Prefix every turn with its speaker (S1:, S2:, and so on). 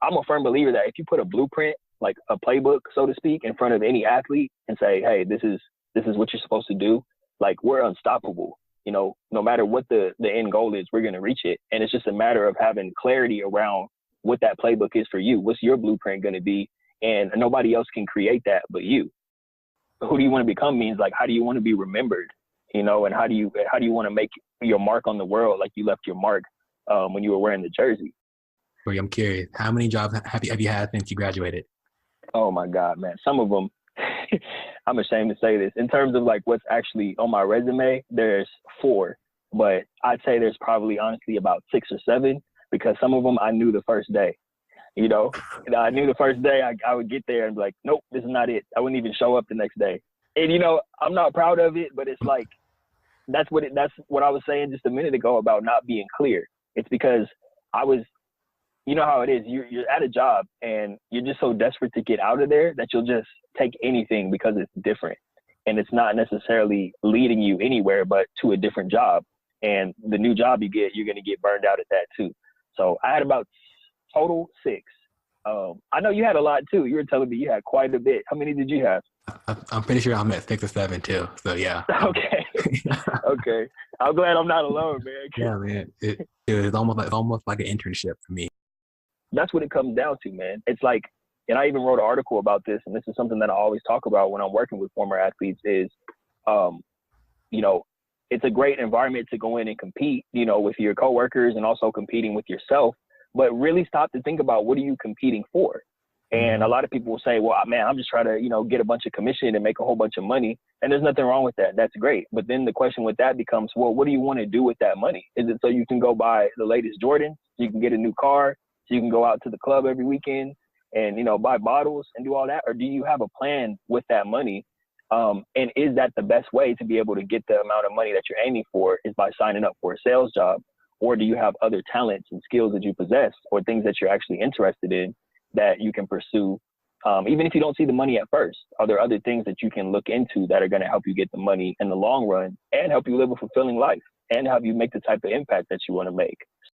S1: I'm a firm believer that if you put a blueprint, like a playbook, so to speak, in front of any athlete and say, hey, this is what you're supposed to do, like, we're unstoppable. You know, no matter what the end goal is, we're going to reach it. And it's just a matter of having clarity around what that playbook is for you. What's your blueprint going to be? And nobody else can create that but you. Who do you want to become means, like, how do you want to be remembered? You know, and how do you want to make your mark on the world, like you left your mark when you were wearing the jersey?
S2: I'm curious, how many jobs have you had since you graduated?
S1: Oh my God, man. Some of them, I'm ashamed to say this. In terms of like what's actually on my resume, there's 4, but I'd say there's probably honestly about 6 or 7, because some of them I knew the first day. You know, I knew the first day I would get there and be like, nope, this is not it. I wouldn't even show up the next day. And, you know, I'm not proud of it, but it's like, that's what I was saying just a minute ago about not being clear. It's because you know how it is. You're at a job and you're just so desperate to get out of there that you'll just take anything because it's different. And it's not necessarily leading you anywhere but to a different job. And the new job you get, you're going to get burned out at that too. So I had about total 6. I know you had a lot too. You were telling me you had quite a bit. How many did you have?
S2: I'm pretty sure I'm at 6 or 7 too. So yeah.
S1: Okay. Okay. I'm glad I'm not alone, man.
S2: Yeah, man. It's almost like an internship for me.
S1: That's what it comes down to, man. It's like, and I even wrote an article about this, and this is something that I always talk about when I'm working with former athletes is, you know, it's a great environment to go in and compete, you know, with your coworkers and also competing with yourself, but really stop to think about what are you competing for? And a lot of people will say, well, man, I'm just trying to, you know, get a bunch of commission and make a whole bunch of money. And there's nothing wrong with that. That's great. But then the question with that becomes, well, what do you want to do with that money? Is it so you can go buy the latest Jordan, so you can get a new car, so you can go out to the club every weekend and, you know, buy bottles and do all that? Or do you have a plan with that money? And is that the best way to be able to get the amount of money that you're aiming for is by signing up for a sales job? Or do you have other talents and skills that you possess or things that you're actually interested in that you can pursue? Even if you don't see the money at first, are there other things that you can look into that are going to help you get the money in the long run and help you live a fulfilling life and help you make the type of impact that you want to make?